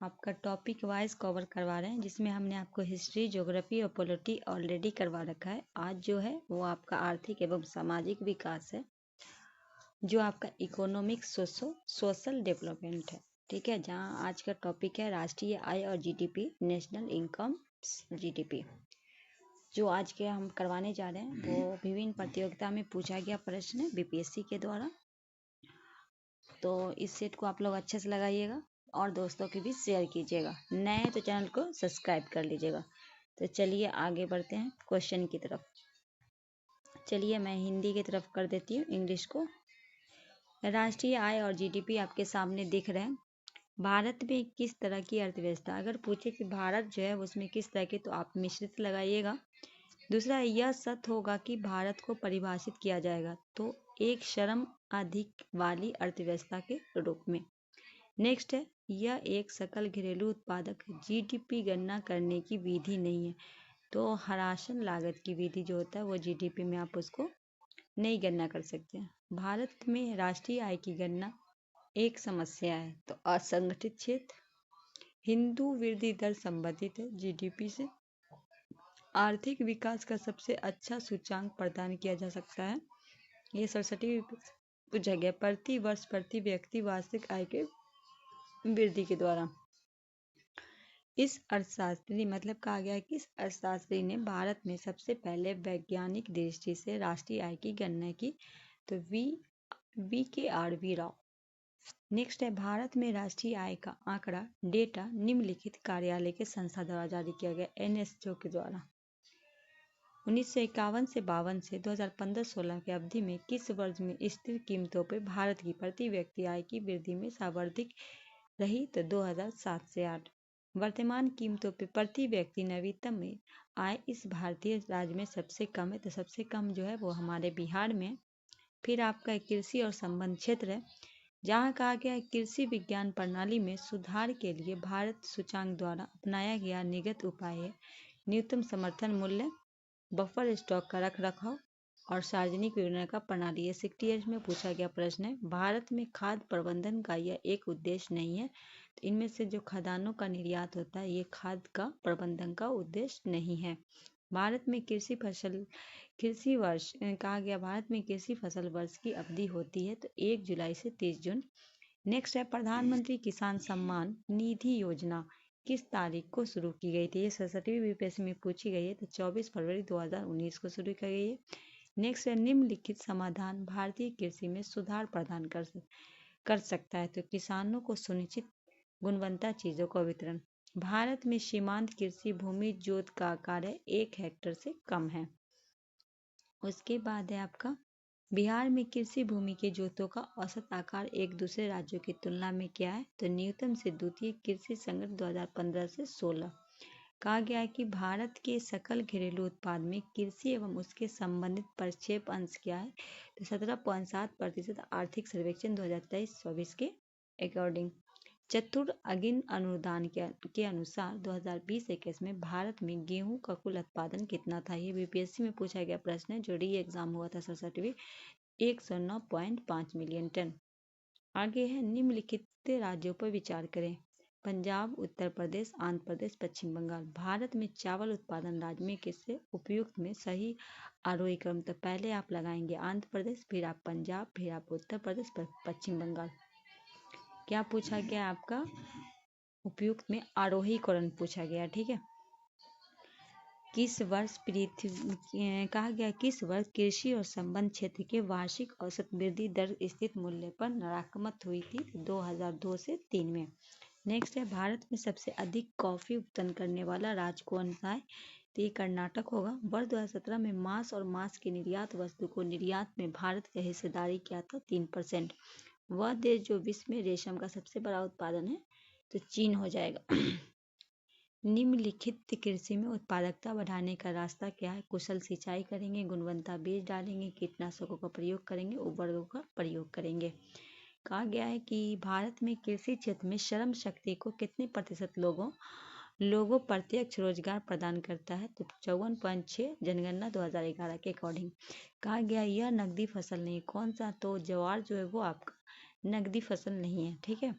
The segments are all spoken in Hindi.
आपका टॉपिक वाइज कवर करवा रहे हैं, जिसमें हमने आपको हिस्ट्री, ज्योग्राफी और पॉलिटी ऑलरेडी करवा रखा है। आज जो है वो आपका आर्थिक एवं सामाजिक विकास है, जो आपका इकोनॉमिक सोशल डेवलपमेंट है। ठीक है, जहाँ आज का टॉपिक है राष्ट्रीय आय और जीडीपी, नेशनल इनकम जीडीपी। जो आज के हम करवाने जा रहे हैं वो विभिन्न प्रतियोगिता में पूछा गया प्रश्न है बीपीएससी के द्वारा। तो इस सेट को आप लोग अच्छे से लगाइएगा और दोस्तों के भी शेयर कीजिएगा। नए तो चैनल को सब्सक्राइब कर लीजिएगा। तो चलिए आगे बढ़ते हैं क्वेश्चन की तरफ। चलिए मैं हिंदी की तरफ कर देती हूँ इंग्लिश को। राष्ट्रीय आय और जीडीपी आपके सामने दिख रहे हैं। भारत में किस तरह की अर्थव्यवस्था, अगर पूछे कि भारत जो है उसमें किस तरह की, तो आप मिश्रित लगाइएगा। दूसरा, यह सत्य होगा कि भारत को परिभाषित किया जाएगा तो एक श्रम अधिक वाली अर्थव्यवस्था के रूप में। नेक्स्ट है, यह एक सकल घरेलू उत्पादक जीडीपी गणना करने की विधि नहीं है। तो हराशन लागत की विधि जो होता है वो जीडीपी में आप उसको नहीं गणना कर सकते हैं। भारत में राष्ट्रीय आय की गणना एक समस्या है। तो असंगठित क्षेत्र, हिंदू वृद्धि दर संबंधित है जीडीपी से। आर्थिक विकास का सबसे अच्छा सूचांक प्रदान किया जा सकता है। ये 67 पूछा गया, प्रति वर्ष प्रति व्यक्ति वार्षिक आय के वृद्धि के द्वारा। इस अर्थशास्त्री मतलब कहा गया है कि इस अर्थशास्त्री ने भारत में सबसे पहले वैज्ञानिक दृष्टि से राष्ट्रीय आय की गणना की। तो वी के आर राव। नेक्स्ट है, भारत में राष्ट्रीय आय का आंकड़ा डेटा निम्नलिखित कार्यालय के संस्था द्वारा जारी किया गया, एनएसओ के द्वारा। 1951 से 52 से 2015-16 की अवधि में किस वर्ष में स्थिर कीमतों पर भारत की प्रति व्यक्ति आय की वृद्धि में सर्वाधिक रही? तो 2007 से 8। वर्तमान कीमतों पर प्रति व्यक्ति नवीनतम में आय इस भारतीय राज्य में सबसे कम है। तो सबसे कम जो है वो हमारे बिहार में। फिर आपका कृषि और संबंध क्षेत्र है, जहाँ कहा गया है कृषि विज्ञान प्रणाली में सुधार के लिए भारत सूचांक द्वारा अपनाया गया निगत उपाय है न्यूनतम समर्थन मूल्य, बफर स्टॉक का रख रखाव और सार्वजनिक वितरण का प्रणाली। ये 68 में पूछा गया प्रश्न है। भारत में खाद्य प्रबंधन का यह एक उद्देश्य नहीं है। तो इनमें से जो खदानों का निर्यात होता है ये खाद्य का प्रबंधन का उद्देश्य नहीं है। भारत में कृषि वर्ष कहा गया, भारत में कृषि फसल वर्ष की अवधि होती है तो 1 जुलाई से 30 जून। नेक्स्ट है, प्रधानमंत्री किसान सम्मान निधि योजना किस तारीख को शुरू की गई थी? ये 67वीं बीपीएससी में पूछी गई है। तो 24 फरवरी 2019 को शुरू की गई है। नेक्स्ट है, निम्नलिखित समाधान भारतीय कृषि में सुधार प्रदान कर सकता है। तो किसानों को सुनिश्चित गुणवत्ता चीजों का वितरण। भारत में सीमांत कृषि भूमि जोत का कार्य 1 हेक्टेयर से कम है। उसके बाद है आपका, बिहार में कृषि भूमि के जोतों का औसत आकार एक दूसरे राज्यों की तुलना में क्या है? तो न्यूनतम से द्वितीय कृषि संगठन 2015 से 16। कहा गया है कि भारत के सकल घरेलू उत्पाद में कृषि एवं उसके संबंधित प्रक्षेप अंश क्या है? तो 17.7% आर्थिक सर्वेक्षण 2023-24 के अकॉर्डिंग। चतुर्थ अगिन अनुदान के अनुसार 2020-21 में भारत में गेहूं का कुल उत्पादन कितना था? ये बीपीएससी में पूछा गया प्रश्न है, जो री एग्जाम हुआ था 67वीं। 109.5 मिलियन टन। आगे है, निम्नलिखित राज्यों पर विचार करें। पंजाब, उत्तर प्रदेश, आंध्र प्रदेश, पश्चिम बंगाल। भारत में चावल उत्पादन राज्य में किससे उपयुक्त में सही आरोही क्रम? तो पहले आप लगाएंगे आंध्र प्रदेश, फिर आप पंजाब, फिर आप उत्तर प्रदेश, पश्चिम बंगाल। क्या पूछा गया आपका? उपयुक्त में आरोही क्रम पूछा गया। ठीक है, किस वर्ष कहा गया किस वर्ष कृषि और संबंध क्षेत्र के वार्षिक औसत वृद्धि दर स्थित मूल्य पर नकारात्मक हुई थी? 2002 से 3 में। नेक्स्ट है, भारत में सबसे अधिक कॉफी उत्पन्न करने वाला राज्य कौन सा है? तो ये कर्नाटक होगा। वर्ष 2017 में मांस और मांस की निर्यात वस्तु को निर्यात में भारत का हिस्सेदारी क्या था? 3%। वह देश जो विश्व में रेशम का सबसे बड़ा उत्पादन है तो चीन हो जाएगा। निम्नलिखित कृषि में उत्पादकता बढ़ाने का रास्ता क्या है? कुशल सिंचाई करेंगे, गुणवत्ता बीज डालेंगे, कीटनाशकों का प्रयोग करेंगे, उर्वरकों का प्रयोग करेंगे। कहा गया है कि भारत में कृषि क्षेत्र में श्रम शक्ति को कितने प्रतिशत लोगों प्रत्यक्ष रोजगार प्रदान करता है? तो 54.6 जनगणना 2011 के अकॉर्डिंग। कहा गया यह नकदी फसल नहीं, कौन सा? तो ज्वार जो है वो आपका नकदी फसल नहीं है। ठीक है,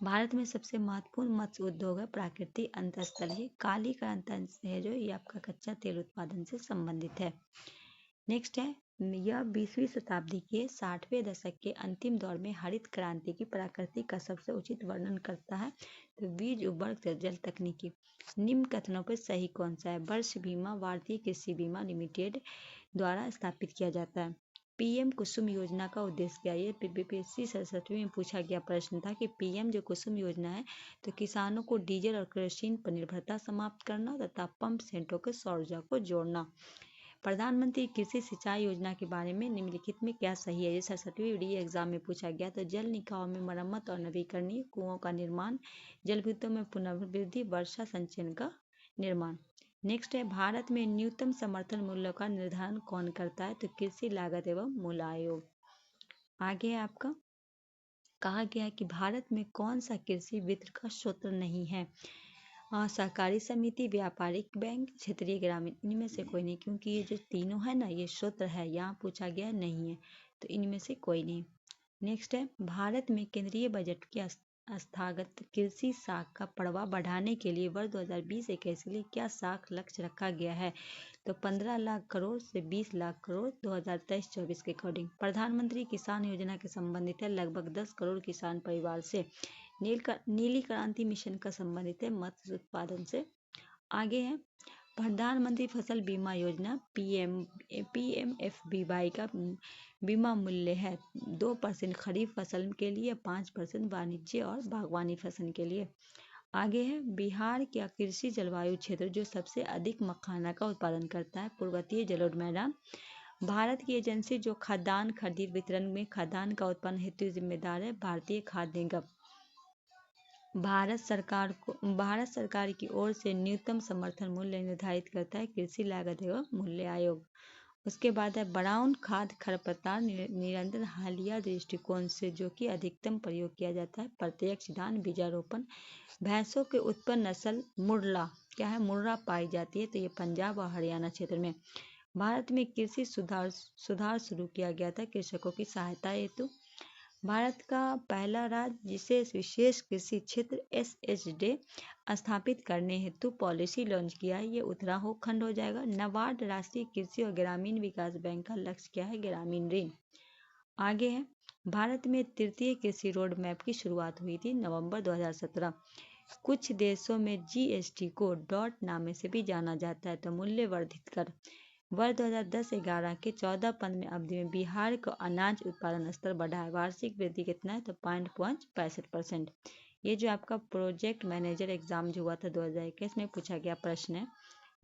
भारत में सबसे महत्वपूर्ण मत्स्य उद्योग है प्राकृतिक अंतःस्थलीय काली क्रांति है जो ये आपका कच्चा तेल उत्पादन से संबंधित है। नेक्स्ट है, यह 20वीं शताब्दी के 60वें दशक के अंतिम दौर में हरित क्रांति की प्रकृति का सबसे उचित वर्णन करता है। तो बीज उर्वरक जल तकनीकी, निम्न कथनों पर सही कौन सा है? वर्ष बीमा भारतीय कृषि बीमा लिमिटेड द्वारा स्थापित किया जाता है। पीएम कुसुम योजना का उद्देश्य क्या है? ये बीपीएससी 67 में पूछा गया प्रश्न था कि पीएम जो कुसुम योजना है तो किसानों को डीजल और केरोसिन पर निर्भरता समाप्त करना तथा पंप सेटों के सौर ऊर्जा को जोड़ना। प्रधानमंत्री कृषि सिंचाई योजना के बारे में निम्नलिखित में क्या सही है? ये 67वीं डी एग्जाम में पूछा गया। तो जल निकायों में मरम्मत और नवीकरणीय कुओं का निर्माण, जलभृतों में पुनर्वृद्धि, वर्षा संचयन का निर्माण। नेक्स्ट है, भारत में न्यूनतम समर्थन मूल्य का निर्धारण कौन करता है? तो कृषि लागत एवं मूल्य आयोग। आगे है आपका, कहा गया है कि भारत में कौन सा कृषि वित्त का स्रोत नहीं है? सहकारी समिति, व्यापारिक बैंक, क्षेत्रीय ग्रामीण। इनमें से कोई नहीं, क्योंकि ये जो तीनों है ना ये स्रोत है, यहाँ पूछा गया नहीं है, तो इनमें से कोई नहीं। नेक्स्ट है, भारत में केंद्रीय बजट की संस्थागत कृषि साख का पड़ाव बढ़ाने के लिए वर्ष 2020-21 के लिए क्या साख लक्ष्य रखा गया है? तो 15 लाख करोड़ से 20 लाख करोड़ 2023-24 के अकॉर्डिंग। प्रधानमंत्री किसान योजना के संबंधित है लगभग 10 करोड़ किसान परिवार से। नीली क्रांति मिशन का संबंधित है मत्स्य उत्पादन से। आगे है, प्रधानमंत्री फसल बीमा योजना PMFBY का बीमा मूल्य है 2% खरीफ फसल के लिए, 5% वाणिज्य और बागवानी फसल के लिए। आगे है, बिहार का कृषि जलवायु क्षेत्र जो सबसे अधिक मखाना का उत्पादन करता है, पर्वतीय जलोढ़ मैदान। भारत की एजेंसी जो खाद्यान्न खरीद वितरण में खाद्यान्न का उत्पादन हेतु जिम्मेदार है, भारतीय खाद्य निगम। भारत सरकार की ओर से न्यूनतम समर्थन मूल्य निर्धारित करता है कृषि लागत एवं मूल्य आयोग। उसके बाद है, ब्राउन खाद खरपतवार नियंत्रण हालिया दृष्टिकोण से जो कि अधिकतम प्रयोग किया जाता है प्रत्यक्ष धान बीजारोपण। भैंसों के उत्पन्न नस्ल मुर्रा क्या है? मुर्रा पाई जाती है, तो ये पंजाब और हरियाणा क्षेत्र में। भारत में कृषि सुधार शुरू किया गया था कृषकों की सहायता हेतु। भारत का पहला राज्य जिसे विशेष कृषि क्षेत्र SHD स्थापित करने हेतु पॉलिसी लॉन्च किया है, ये उत्तराखंड खंड हो जाएगा। नाबार्ड राष्ट्रीय कृषि और ग्रामीण विकास बैंक का लक्ष्य क्या है? ग्रामीण ऋण। आगे है, भारत में तृतीय कृषि रोड मैप की शुरुआत हुई थी नवंबर 2017। कुछ देशों में GST को डॉट नामे से भी जाना जाता है, तो मूल्य वर्धित कर। वर्ष 2010-11 के 14-15 अवधि में बिहार का अनाज उत्पादन स्तर बढ़ा है, वार्षिक वृद्धि कितना है? तो 5.65%। ये जो आपका प्रोजेक्ट मैनेजर एग्जाम जो हुआ था 2021 में पूछा गया प्रश्न है,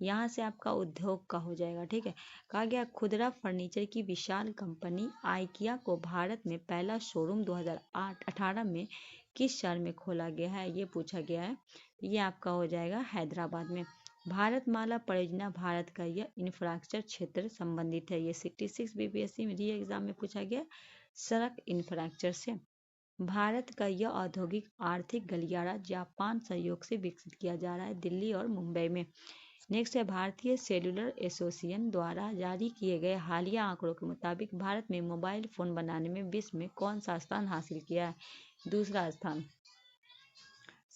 यहाँ से आपका उद्योग का हो जाएगा। ठीक है, कहा गया खुदरा फर्नीचर की विशाल कंपनी आइकिया को भारत में पहला शोरूम 2018 में किस शहर में खोला गया है? ये पूछा गया है, ये आपका हो जाएगा हैदराबाद में। भारतमाला परियोजना भारत का यह इंफ्रास्ट्रक्चर क्षेत्र संबंधित है, ये 66 बीपीएससी में री एग्जाम में पूछा गया सड़क इंफ्रास्ट्रक्चर से। भारत का यह औद्योगिक आर्थिक गलियारा जापान सहयोग से विकसित किया जा रहा है दिल्ली और मुंबई में। नेक्स्ट है, भारतीय सेलुलर एसोसिएशन द्वारा जारी किए गए हालिया आंकड़ों के मुताबिक भारत में मोबाइल फोन बनाने में विश्व में कौन सा स्थान हासिल किया है? दूसरा स्थान।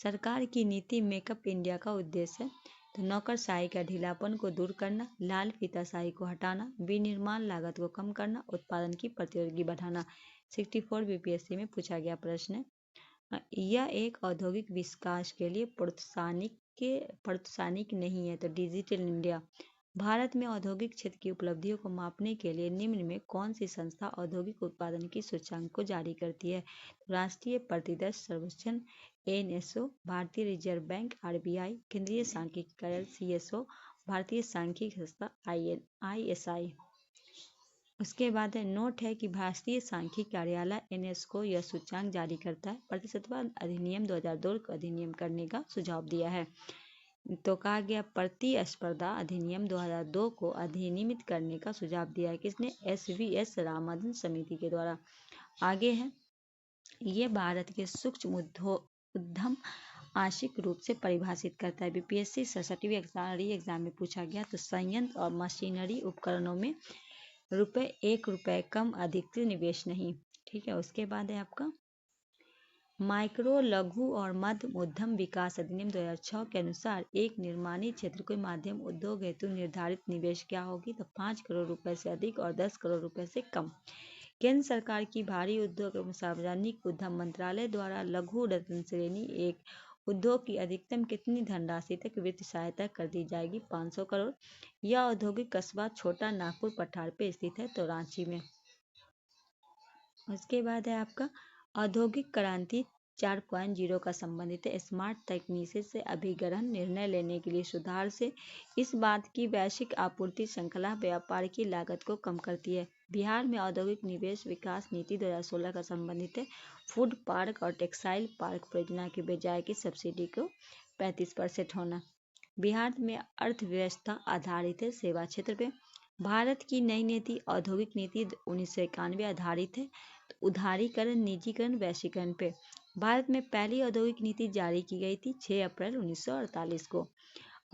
सरकार की नीति मेकअप इंडिया का उद्देश्य है तो नौकरशाही का ढीलापन को दूर करना, लाल फीताशाही को हटाना, विनिर्माण लागत को कम करना, उत्पादन की प्रतियोगी बढ़ाना। 64 बीपीएससी में पूछा गया प्रश्न है। यह एक औद्योगिक विकास के लिए प्रोत्साहनिक नहीं है, तो डिजिटल इंडिया। भारत में औद्योगिक क्षेत्र की उपलब्धियों को मापने के लिए निम्न में कौन सी संस्था औद्योगिक उत्पादन की सूचकांक को जारी करती है? राष्ट्रीय प्रतिदर्श सर्वेक्षण NSO, भारतीय रिजर्व बैंक RBI, केंद्रीय सांख्यिकी कार्यालय CSO, भारतीय सांख्यिकी संस्था ISI। उसके बाद है, नोट है कि भारतीय सांख्यिकी कार्यालय NSO यह सूचकांक जारी करता है। प्रतिशतवाद अधिनियम 2002 को अधिनियम करने का सुझाव दिया है, तो कहा गया प्रतिस्पर्धा अधिनियम 2002 को अधिनियमित करने का सुझाव दिया है किसने? SVS रामानुजन समिति के द्वारा। आगे है, ये भारत के सूक्ष्म उद्यम आंशिक रूप से परिभाषित करता है। बीपीएससी 67वीं एग्जाम में पूछा गया, तो संयंत्र और मशीनरी उपकरणों में ₹1 कम अधिक निवेश नहीं। ठीक है, उसके बाद है आपका माइक्रो, लघु और मध्यम उद्यम विकास अधिनियम 2006 के अनुसार एक निर्माणी क्षेत्र के माध्यम उद्योग हेतु निर्धारित निवेश क्या होगी? तो 5 करोड़ रुपए से अधिक और 10 करोड़ रुपए से कम। केंद्र सरकार की भारी उद्योग एवं सार्वजनिक उद्यम मंत्रालय द्वारा लघु उद्यम श्रेणी एक उद्योग की अधिकतम कितनी धनराशि तक वित्त सहायता कर दी जाएगी? 500 करोड़। यह औद्योगिक कस्बा छोटा नागपुर पठार पे स्थित है, तो रांची में। उसके बाद है आपका औद्योगिक क्रांति 4.0 का संबंधित है स्मार्ट तकनीक से अभिग्रहण निर्णय लेने के लिए सुधार से इस बात की वैश्विक आपूर्ति श्रृंखला व्यापार की लागत को कम करती है। बिहार में औद्योगिक निवेश विकास नीति 2016 का संबंधित है फूड पार्क और टेक्सटाइल पार्क परियोजना की बजाय की सब्सिडी को 35% होना। बिहार में अर्थव्यवस्था आधारित है सेवा क्षेत्र पे। भारत की नई नीति औद्योगिक नीति 1991 आधारित है उदारीकरण, निजीकरण, वैश्वीकरण पे। भारत में पहली औद्योगिक नीति जारी की गई थी 6 अप्रैल 1948 को।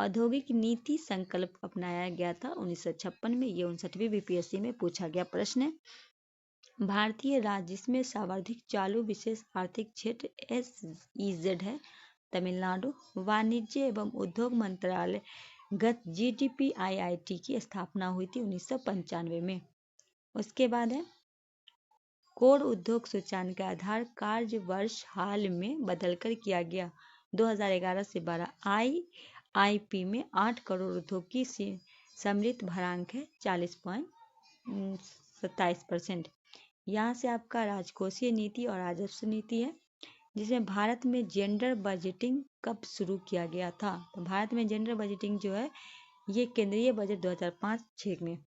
औद्योगिक नीति संकल्प अपनाया गया था 1956 में। ये 59वीं बीपीएससी में पूछा गया प्रश्न है। भारतीय राज्य जिसमें सर्वाधिक चालू विशेष आर्थिक क्षेत्र SEZ है तमिलनाडु। वाणिज्य एवं उद्योग मंत्रालय गत GDPIIT की स्थापना हुई थी 1995 में। उसके बाद है कोर उद्योग सूचकांक का आधार कार्य वर्ष हाल में बदलकर किया गया 2011 से 12। IIP में 8 करोड़ उद्योग की सम्मिलित भरांक है 40.27%। यहाँ से आपका राजकोषीय नीति और राजस्व नीति है जिसमें भारत में जेंडर बजटिंग कब शुरू किया गया था? तो भारत में जेंडर बजटिंग जो है ये केंद्रीय बजट 2005-06 में।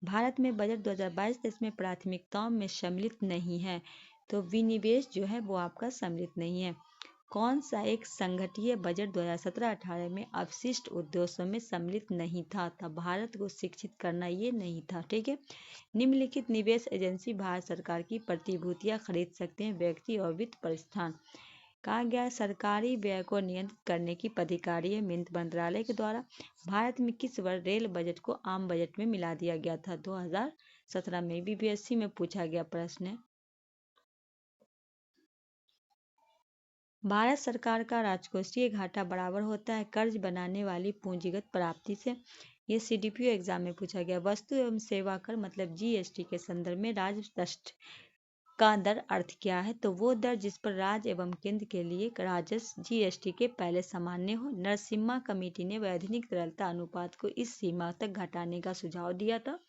भारत में बजट 2022-23 में प्राथमिकताओं में सम्मिलित नहीं है, तो विनिवेश जो है वो आपका सम्मिलित नहीं है। कौन सा एक संगठीय बजट 2017-18 में अवशिष्ट उद्देश्यों में सम्मिलित नहीं था? तब भारत को शिक्षित करना ये नहीं था, ठीक है। निम्नलिखित निवेश एजेंसी भारत सरकार की प्रतिभूतियां खरीद सकते हैं व्यक्ति और वित्त प्रतिष्ठान। कहा गया सरकारी व्यय को नियंत्रित करने की अधिकारी है वित्त मंत्रालय के द्वारा। भारत में किस वर्ष रेल बजट को आम बजट में मिला दिया गया था? 2017 में। बीपीएससी में पूछा गया प्रश्न है। भारत सरकार का राजकोषीय घाटा बराबर होता है कर्ज बनाने वाली पूंजीगत प्राप्ति से। ये CDPO एग्जाम में पूछा गया। वस्तु एवं सेवा कर मतलब GST के संदर्भ में राजस्व का दर अर्थ क्या है? तो वो दर जिस पर राज्य एवं केंद्र के लिए राजस्व GST के पहले सामान्य हो। नरसिम्हा कमेटी ने वैधानिक तरलता अनुपात को इस सीमा तक घटाने का सुझाव दिया था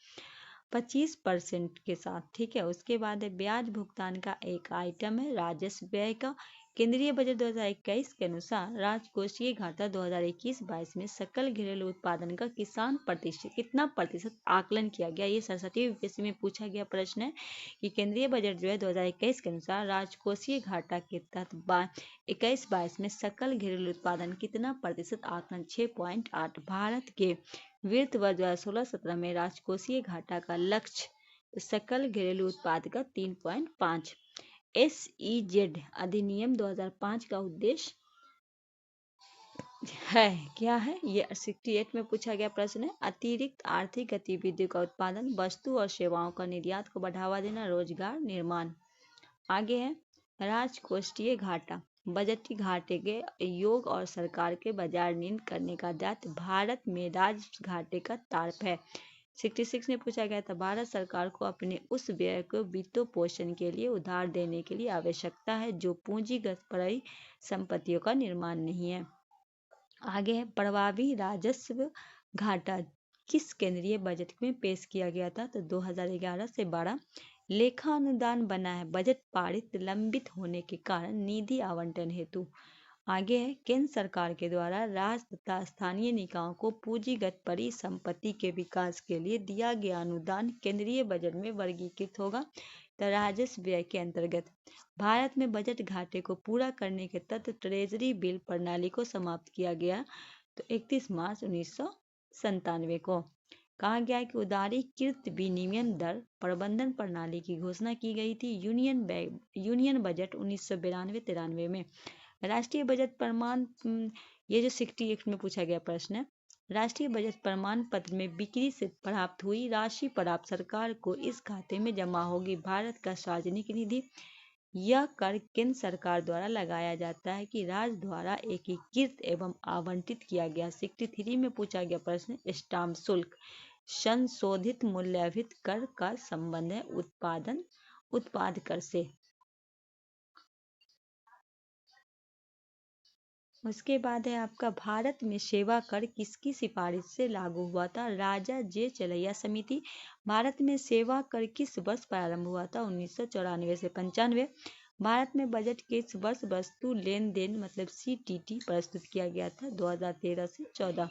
25% के साथ, ठीक है। उसके बाद है ब्याज भुगतान का एक आइटम है राजस्व व्यय का। केंद्रीय बजट 2021 के अनुसार राजकोषीय घाटा 2021-22 में सकल घरेलू उत्पादन का कितना प्रतिशत आकलन किया गया? ये 67वीं बीपीएससी में पूछा गया प्रश्न है कि केंद्रीय बजट जो है 2021 के अनुसार राजकोषीय घाटा के तहत 21-22 में सकल घरेलू उत्पादन कितना प्रतिशत आकलन? 6.8। भारत के वित्त वर्ष 2016-17 में राजकोषीय घाटा का लक्ष्य सकल घरेलू उत्पाद का 3.5। SEZ अधिनियम 2005 का उद्देश्य है क्या है? ये 68 में पूछा गया प्रश्न है। अतिरिक्त आर्थिक गतिविधियों का उत्पादन, वस्तु और सेवाओं का निर्यात को बढ़ावा देना, रोजगार निर्माण। आगे है राजकोषीय घाटा बजटीय घाटे के योग और सरकार के बाजार नियंत्रित करने का दायित्व भारत में राजस्व घाटे का तारक है। 66 में पूछा गया था भारत सरकार को अपने उस व्यय को वित्त पोषण के लिए उधार देने के लिए आवश्यकता है जो पूंजीगत परिसंपत्तियों का निर्माण नहीं है। आगे है प्रभावी राजस्व घाटा किस केंद्रीय बजट में पेश किया गया था? तो 2011 से 12। लेखा अनुदान बना है बजट पारित लंबित होने के कारण निधि आवंटन हेतु। आगे है केंद्र सरकार के द्वारा राज्य तथा स्थानीय निकायों को पूंजीगत परिसंपत्ति के विकास के लिए दिया गया अनुदान केंद्रीय बजट में वर्गीकृत होगा तो राजस्व व्यय के अंतर्गत। भारत में बजट घाटे को पूरा करने के तहत ट्रेजरी बिल प्रणाली को समाप्त किया गया तो 31 मार्च 1997 को। कहा गया है कि उदारीकृत विनिमय दर प्रबंधन प्रणाली की घोषणा की गई थी यूनियन बजट 1992-93 में। राष्ट्रीय बजट प्रमाण ये जो 68 में पूछा गया प्रश्न है। राष्ट्रीय बजट प्रमाण पत्र में बिक्री से प्राप्त हुई राशि प्राप्त सरकार को इस खाते में जमा होगी। भारत का सार्वजनिक निधि यह कर केंद्र सरकार द्वारा लगाया जाता है कि राज्य द्वारा एकीकृत एवं आवंटित किया गया। 63 में पूछा गया प्रश्न, स्टाम्प शुल्क संशोधित मूल्यवर्धित कर का संबंध है उत्पाद कर से। उसके बाद है आपका, भारत में सेवा कर किसकी सिफारिश से लागू हुआ था? राजा जे चलैया समिति। भारत में सेवा कर किस वर्ष प्रारंभ हुआ था? 1994 से 95। भारत में बजट किस वर्ष वस्तु लेन देन मतलब सीटीटी प्रस्तुत किया गया था? 2013 से 14।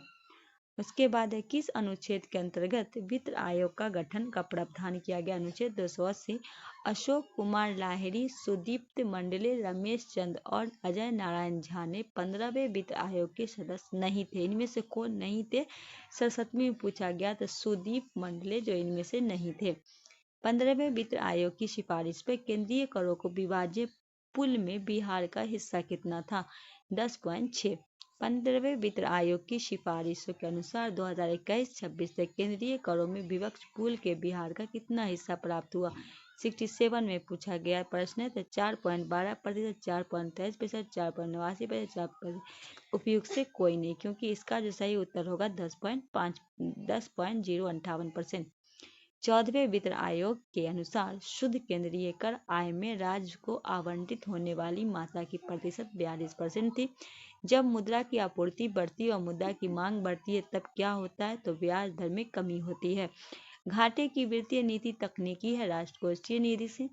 उसके बाद है, किस अनुच्छेद के अंतर्गत वित्त आयोग का गठन का प्रावधान किया गया? अनुच्छेद 280। अशोक कुमार लाहिड़ी, सुदीप्त मंडले, रमेश चंद और अजय नारायण झा ने 15वें वित्त आयोग के सदस्य नहीं थे। इनमें से कौन नहीं थे? 67 में पूछा गया तो सुदीप मंडले जो इनमें से नहीं थे। 15वें वित्त आयोग की सिफारिश पर केंद्रीय करों को विभाज्य पुल में बिहार का हिस्सा कितना था? 10.6। 15वें वित्त आयोग की सिफारिशों के अनुसार 2021-26 तक केंद्रीय करों में विवक्ष पूल के बिहार का कितना हिस्सा प्राप्त हुआ? 67 में पूछा गया प्रश्न है। तो 4.12%, 4.23%, 4.89%, 4%। उपयुक्त से कोई नहीं, क्योंकि इसका जो सही उत्तर होगा 10.058%। 14वें वित्त आयोग के अनुसार शुद्ध केंद्रीय कर आय में राज्य को आवंटित होने वाली मात्रा की प्रतिशत 42% थी। जब मुद्रा की आपूर्ति बढ़ती है और मुद्रा की मांग बढ़ती है तब क्या होता है? तो ब्याज दर में कमी होती है। घाटे की वित्तीय नीति तकनीकी है राष्ट्रकोषीय नीति से।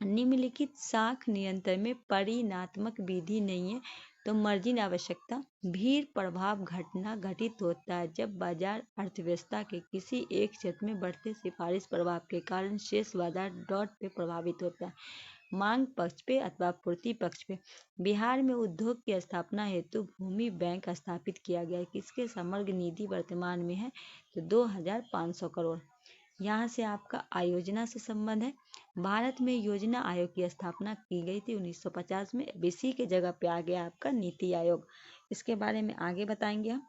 निम्नलिखित साख नियंत्रण में परिणात्मक विधि नहीं है तो मार्जिन आवश्यकता। भीड़ प्रभाव घटना घटित होता है जब बाजार अर्थव्यवस्था के किसी एक क्षेत्र में बढ़ते सिफारिश प्रभाव के कारण शेष बाजार डॉट पे प्रभावित होता है, मांग पक्ष पे अथवा पूर्ति पक्ष पे। बिहार में उद्योग की स्थापना हेतु भूमि बैंक स्थापित किया गया है। किसके समग्र निधि वर्तमान में है? तो 2500 करोड़। यहाँ से आपका आयोजना से संबंध है। भारत में योजना आयोग की स्थापना की गई थी 1950 में। इसी के जगह पे आ गया आपका नीति आयोग। इसके बारे में आगे बताएंगे हम।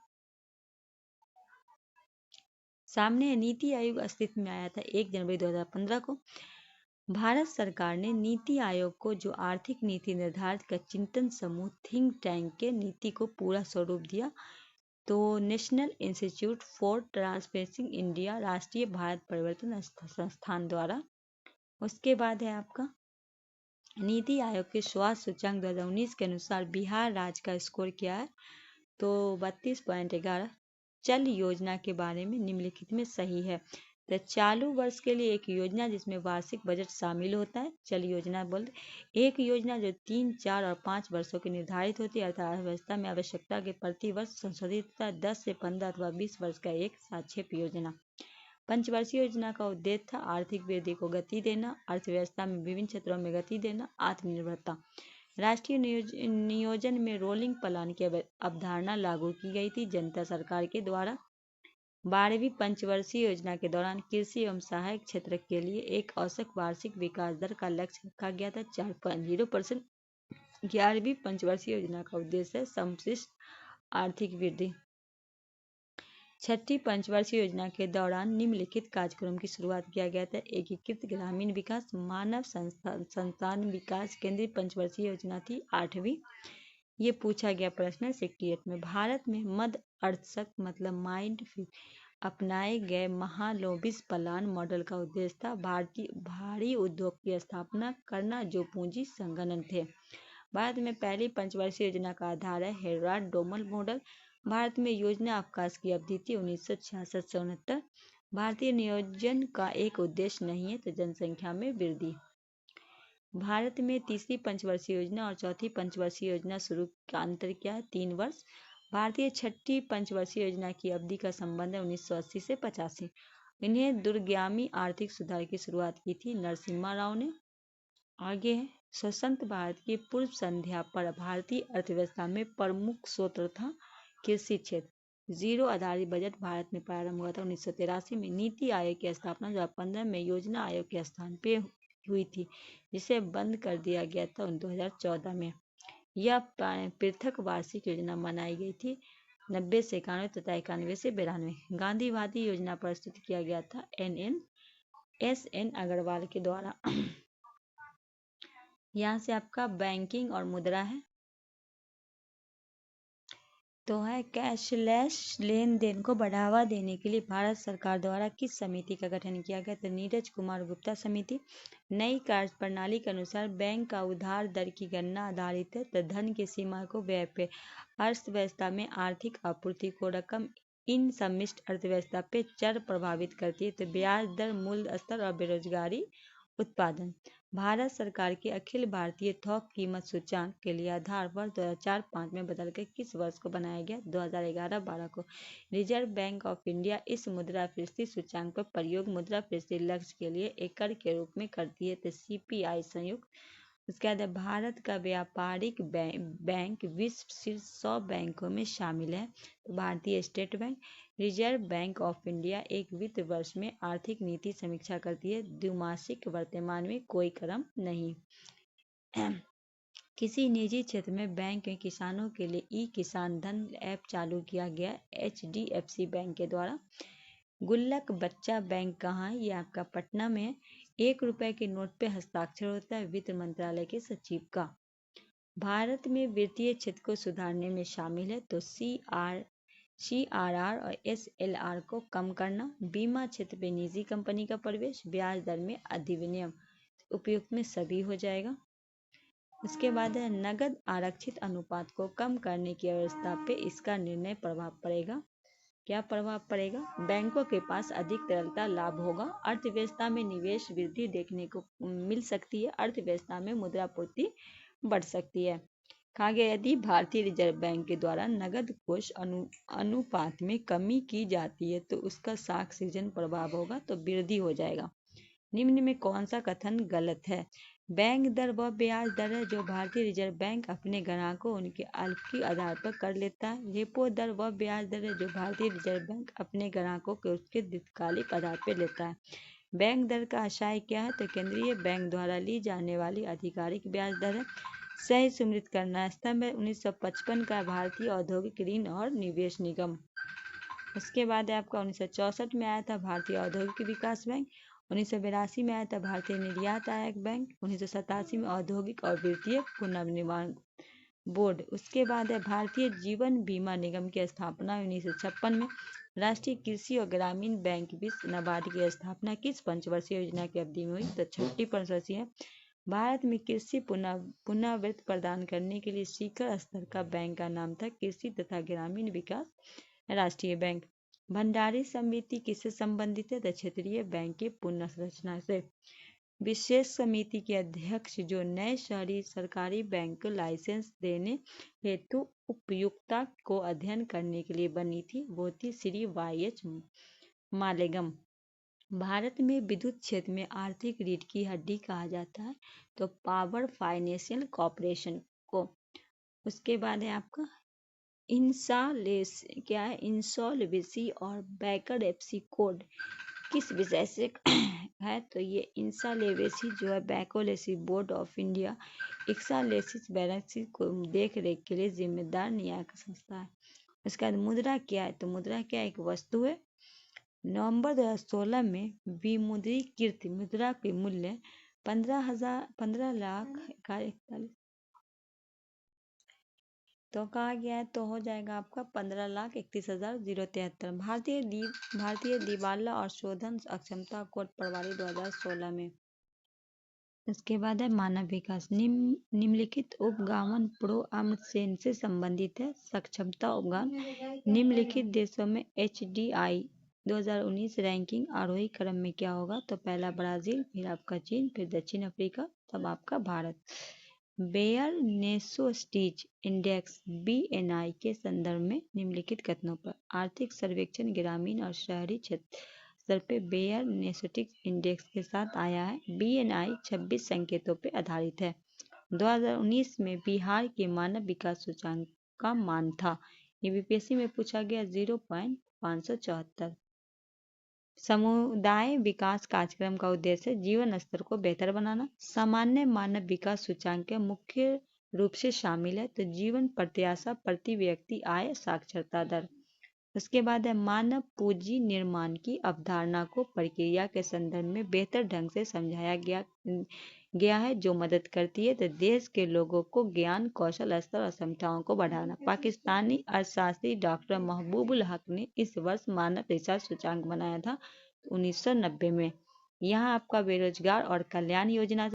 सामने नीति आयोग अस्तित्व में आया था 1 जनवरी 2015 को। भारत सरकार ने नीति आयोग को जो आर्थिक नीति निर्धारित का चिंतन समूह थिंक टैंक के नीति को पूरा स्वरूप दिया। तो national institute for transparency India राष्ट्रीय भारत परिवर्तन संस्थान द्वारा। उसके बाद है आपका नीति आयोग के स्वास्थ्य सूचकांक 2019 के अनुसार बिहार राज्य का स्कोर क्या है? तो 32.11। चल योजना के बारे में निम्नलिखित में सही है। तो चालू वर्ष के लिए एक योजना जिसमें वार्षिक बजट शामिल होता है चल योजना बोलते। एक योजना जो 3, 4 और 5 वर्षों की निर्धारित होती है अर्थात अर्थव्यवस्था में आवश्यकता के प्रति वर्ष संशोधित होता है। 10 से 15 अथवा 20 वर्ष का एक सापेक्ष योजना। पंचवर्षीय योजना का उद्देश्य था आर्थिक वृद्धि को गति देना, अर्थव्यवस्था में विभिन्न क्षेत्रों में गति देना, आत्मनिर्भरता। राष्ट्रीय नियोजन में रोलिंग प्लान की अवधारणा लागू की गई थी जनता सरकार के द्वारा। 12वीं पंचवर्षीय योजना के दौरान कृषि एवं सहायक क्षेत्र के लिए एक औसत वार्षिक विकास दर का लक्ष्य रखा गया था 4.0%। 11वीं पंचवर्षीय योजना का उद्देश्य है समष्टि आर्थिक वृद्धि। 6ठी पंचवर्षीय योजना के दौरान निम्नलिखित कार्यक्रम की शुरुआत किया गया था। एकीकृत ग्रामीण विकास, मानव संसाधन विकास। केंद्रीय पंचवर्षीय योजना थी 8वीं। ये पूछा गया प्रश्न 68 में। भारत में मध्य अर्थशक मतलब माइंड अपनाए गए महालोबिस प्लान मॉडल का उद्देश्य था भारी उद्योग की स्थापना करना जो पूंजी संगठन थे। भारत में पहली पंचवर्षीय योजना का आधार है हेराल्ड डोमल मॉडल। भारत में योजना अवकाश की अवधि थी 1966 से 69। भारतीय नियोजन का एक उद्देश्य नहीं है तो जनसंख्या में वृद्धि। भारत में तीसरी पंचवर्षीय योजना और चौथी पंचवर्षीय योजना शुरू का अंतर क्या है? 3 वर्ष। भारतीय छठी पंचवर्षीय योजना की अवधि का संबंध है 1980 से 85। इन्हें दूरगामी आर्थिक सुधार की शुरुआत की थी नरसिम्हा राव ने। आगे है स्वतंत्र भारत की पूर्व संध्या पर भारतीय अर्थव्यवस्था में प्रमुख स्रोत था कृषि क्षेत्र। जीरो आधारित बजट भारत में प्रारंभ हुआ था 1983 में। नीति आयोग की स्थापना 2015 में योजना आयोग के स्थान पे हुई थी जिसे बंद कर दिया गया था 2014 में। यह पृथक वार्षिक योजना बनाई गई थी 90 से 91 तथा 91 से 92। गांधीवादी योजना प्रस्तुत किया गया था एस एन अग्रवाल के द्वारा। यहाँ से आपका बैंकिंग और मुद्रा है। तो है कैशलेस लेन देन को बढ़ावा देने के लिए भारत सरकार द्वारा किस समिति का गठन किया गया? तो नीरज कुमार गुप्ता समिति। नई कार्य प्रणाली के अनुसार बैंक का उधार दर की गणना आधारित है, तो धन की सीमा को व्यय पे, अर्थव्यवस्था में आर्थिक आपूर्ति को रकम, इन सम्मिश्र अर्थव्यवस्था पे चर प्रभावित करती है, तो ब्याज दर, मूल्य स्तर और बेरोजगारी उत्पादन। भारत सरकार के अखिल भारतीय थोक कीमत सूचांक के लिए आधार वर्ष 2004-5 में बदलकर किस वर्ष को बनाया गया? 2011-12 को। रिजर्व बैंक ऑफ इंडिया इस मुद्रास्फीति सूचांक पर प्रयोग मुद्रास्फीति लक्ष्य के लिए एकड़ के रूप में करती है, तो सीपीआई संयुक्त। उसके बाद भारत का व्यापारिक बैंक विश्व शीर्ष 100 बैंकों में शामिल है, तो भारतीय state bank. Reserve bank of India एक वित्त वर्ष में आर्थिक नीति समीक्षा करती है, द्विमासिक। वर्तमान में कोई क्रम नहीं। किसी निजी क्षेत्र में बैंक में किसानों के लिए ई किसान धन ऐप चालू किया गया एचडीएफसी बैंक के द्वारा। गुल्लक बच्चा बैंक कहाँ है? ये आपका पटना में है। 1 रुपए के नोट पे हस्ताक्षर होता है वित्त मंत्रालय के सचिव का। भारत में वित्तीय क्षेत्र को सुधारने में शामिल है, तो सीआरआर और एसएलआर को कम करना, बीमा क्षेत्र में निजी कंपनी का प्रवेश, ब्याज दर में अधिनियम, उपयुक्त में सभी हो जाएगा। उसके बाद है नगद आरक्षित अनुपात को कम करने की व्यवस्था पे इसका निर्णय प्रभाव पड़ेगा। क्या प्रभाव पड़ेगा? बैंकों के पास अधिक तरलता लाभ होगा, अर्थव्यवस्था में निवेश वृद्धि देखने को मिल सकती है, अर्थव्यवस्था में मुद्रापूर्ति बढ़ सकती है। कहा गया यदि भारतीय रिजर्व बैंक के द्वारा नगद कोष अनुपात में कमी की जाती है तो उसका साख सृजन प्रभाव होगा, तो वृद्धि हो जाएगा। निम्न में कौन सा कथन गलत है? बैंक दर वह ब्याज दर है जो भारतीय रिजर्व बैंक अपने ग्राहकों उनके अल्प के आधार पर कर लेता है। रेपो दर वह ब्याज दर है जो भारतीय रिजर्व बैंक अपने ग्राहकों के उसके दीर्घकालिक आधार पर लेता है। बैंक दर का आशय क्या है? तो केंद्रीय बैंक द्वारा ली जाने वाली आधिकारिक ब्याज दर है। सही सुमृत करना स्तंभ है 1955 का भारतीय औद्योगिक ऋण और निवेश निगम। उसके बाद आपका 1964 में आया था भारतीय औद्योगिक विकास बैंक, 1982 में आया था भारतीय निर्यात आयोग बैंक, 1987 में औद्योगिक और वित्तीय पुनर्निर्माण बोर्ड। उसके बाद है भारतीय जीवन बीमा निगम की स्थापना 1956 में। राष्ट्रीय कृषि और ग्रामीण बैंक विश्व नाबार्ड की स्थापना किस पंचवर्षीय योजना की अवधि में हुई? तो 6ठी पंचवर्षीय है। भारत में कृषि पुनर्वित्त प्रदान करने के लिए शिखर स्तर का बैंक का नाम था कृषि तथा ग्रामीण विकास राष्ट्रीय बैंक। भंडारी समिति किससे संबंधित है? तो क्षेत्रीय बैंक की पुनर्संरचना से। विशेष समिति के अध्यक्ष जो नए शहरी सरकारी बैंक को लाइसेंस देने हेतु उपयुक्तता को अध्ययन करने के लिए बनी थी, वो थी श्री वाई.एच. मालेगम। भारत में विद्युत क्षेत्र में आर्थिक रीढ़ की हड्डी कहा जाता है, तो पावर फाइनेंशियल कॉर्पोरेशन को। उसके बाद है आपका इंसॉल्वेंसी और बैंकरप्सी कोड किस विषय से है? तो ये इंसॉल्वेंसी जो है bankruptcy board of India insolvency balance को देख रेख के लिए जिम्मेदार न्यायिक संस्था है। उसके बाद मुद्रा क्या है? तो मुद्रा क्या एक वस्तु है। नवंबर 2016 में विमुद्रीकृत मुद्रा के मूल्य 15 लाख का 41, तो कहा गया है तो हो जाएगा आपका 15,31,073। भारतीय दिवाला और शोधन अक्षमता कोड प्रणाली 2016 में। उसके बाद है मानव विकास। निम्नलिखित उपगामन प्रोग्राम से संबंधित है। सक्षमता उपगाम निम्नलिखित देशों में एचडीआई 2019 रैंकिंग आरोही क्रम में क्या होगा? तो पहला ब्राजील, फिर आपका चीन, फिर दक्षिण अफ्रीका, तब आपका भारत। बेयर नेशोस्टीज इंडेक्स बीएनआई के संदर्भ में निम्नलिखित कथनों पर आर्थिक सर्वेक्षण ग्रामीण और शहरी क्षेत्र स्तर पे बेयर नेशोस्टीज इंडेक्स के साथ आया है। बीएनआई 26 संकेतों पर आधारित है। 2019 में बिहार के मानव विकास सूचकांक का मान था, ये बीपीएससी में पूछा गया 0.574। समुदाय विकास कार्यक्रम का उद्देश्य जीवन स्तर को बेहतर बनाना। सामान्य मानव विकास सूचकांक के मुख्य रूप से शामिल है, तो जीवन प्रत्याशा, प्रति व्यक्ति आय, साक्षरता दर। उसके बाद है मानव पूंजी निर्माण की अवधारणा को प्रक्रिया के संदर्भ में बेहतर ढंग से समझाया गया है जो मदद करती है तो देश के लोगों को ज्ञान कौशल स्तर और क्षमताओं को बढ़ाना। पाकिस्तानी अर्थशास्त्री डॉक्टर महबूबुल हक ने इस वर्ष मानव रिसर्च सूचांक बनाया था 1990 में। यहाँ आपका बेरोजगार और कल्याण योजना